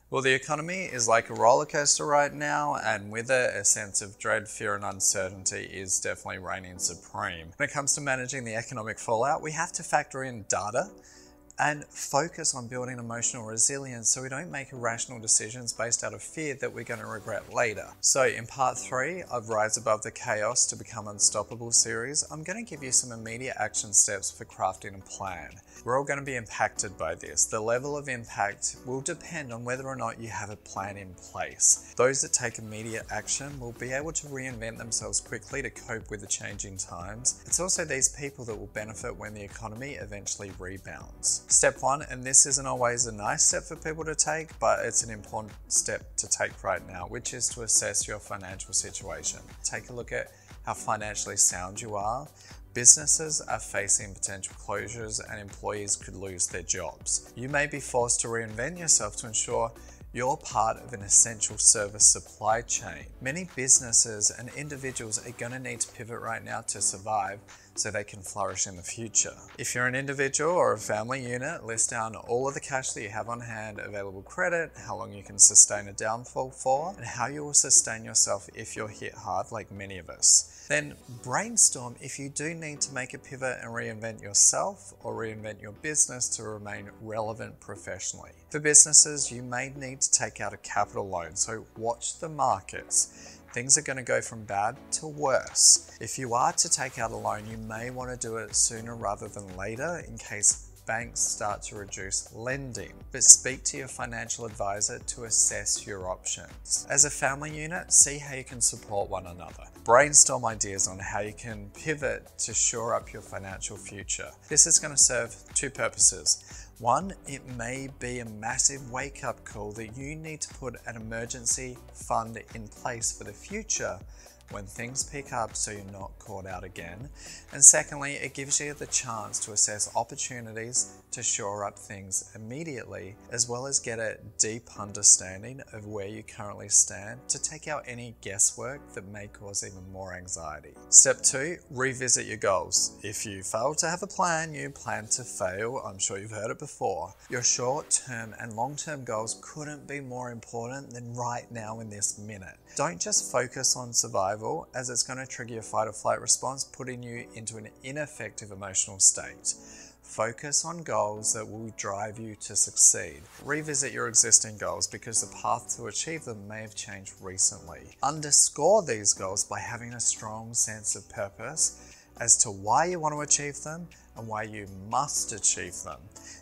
Well, the economy is like a roller coaster right now, and with it, a sense of dread, fear, and uncertainty is definitely reigning supreme. When it comes to managing the economic fallout, we have to factor in data and focus on building emotional resilience so we don't make irrational decisions based out of fear that we're going to regret later. So in part 3 of Rise Above the Chaos to Become Unstoppable series, I'm going to give you some immediate action steps for crafting a plan. We're all going to be impacted by this. The level of impact will depend on whether or not you have a plan in place. Those that take immediate action will be able to reinvent themselves quickly to cope with the changing times. It's also these people that will benefit when the economy eventually rebounds. Step 1, and this isn't always a nice step for people to take, but it's an important step to take right now, which is to assess your financial situation. Take a look at how financially sound you are. Businesses are facing potential closures and employees could lose their jobs. You may be forced to reinvent yourself to ensure you're part of an essential service supply chain. Many businesses and individuals are going to need to pivot right now to survive so they can flourish in the future. If you're an individual or a family unit, list down all of the cash that you have on hand, available credit, how long you can sustain a downfall for, and how you will sustain yourself if you're hit hard like many of us. Then brainstorm if you do need to make a pivot and reinvent yourself or reinvent your business to remain relevant professionally. For businesses, you may need to take out a capital loan, so watch the markets. Things are going to go from bad to worse. If you are to take out a loan, you may want to do it sooner rather than later in case banks start to reduce lending. But speak to your financial advisor to assess your options. As a family unit, see how you can support one another. Brainstorm ideas on how you can pivot to shore up your financial future. This is going to serve two purposes. One, it may be a massive wake-up call that you need to put an emergency fund in place for the future when things pick up so you're not caught out again. And secondly, it gives you the chance to assess opportunities to shore up things immediately, as well as get a deep understanding of where you currently stand to take out any guesswork that may cause even more anxiety. Step 2, revisit your goals. If you fail to have a plan, you plan to fail. I'm sure you've heard it before. Your short-term and long-term goals couldn't be more important than right now in this minute. Don't just focus on survival, as it's going to trigger your fight or flight response, putting you into an ineffective emotional state. Focus on goals that will drive you to succeed. Revisit your existing goals because the path to achieve them may have changed recently. Underscore these goals by having a strong sense of purpose as to why you want to achieve them and why you must achieve them.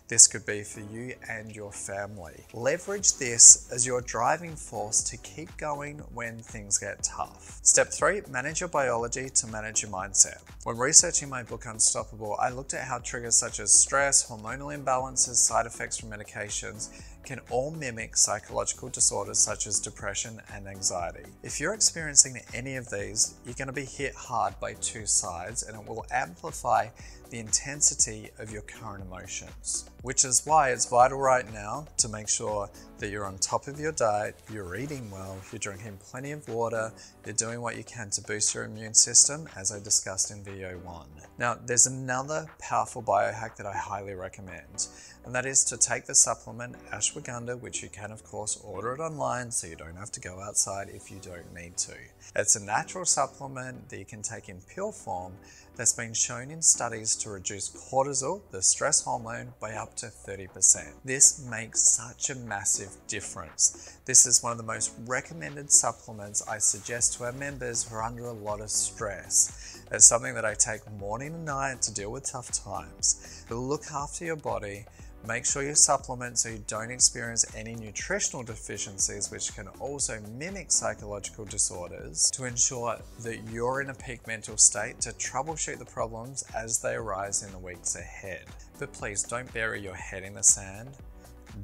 This could be for you and your family. Leverage this as your driving force to keep going when things get tough. Step 3, manage your biology to manage your mindset. When researching my book Unstoppable, I looked at how triggers such as stress, hormonal imbalances, side effects from medications can all mimic psychological disorders such as depression and anxiety. If you're experiencing any of these, you're going to be hit hard by two sides, and it will amplify the intensity of your current emotions. Which is why it's vital right now to make sure that you're on top of your diet, you're eating well, you're drinking plenty of water, you're doing what you can to boost your immune system, as I discussed in video 1. Now, there's another powerful biohack that I highly recommend, and that is to take the supplement ashwagandha, which you can of course order it online so you don't have to go outside if you don't need to. It's a natural supplement that you can take in pill form that's been shown in studies to reduce cortisol, the stress hormone, by up to 30%. This makes such a massive difference. This is one of the most recommended supplements I suggest to our members who are under a lot of stress. It's something that I take morning and night to deal with tough times. But look after your body. Make sure you supplement so you don't experience any nutritional deficiencies, which can also mimic psychological disorders, to ensure that you're in a peak mental state to troubleshoot the problems as they arise in the weeks ahead. But please don't bury your head in the sand.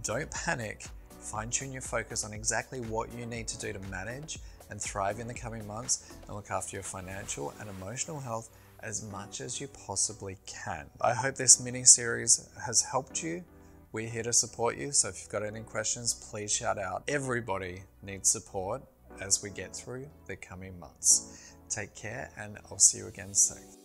Don't panic. Fine-tune your focus on exactly what you need to do to manage and thrive in the coming months, and look after your financial and emotional health as much as you possibly can. I hope this mini-series has helped you. We're here to support you, so if you've got any questions, please shout out. Everybody needs support as we get through the coming months. Take care, and I'll see you again soon.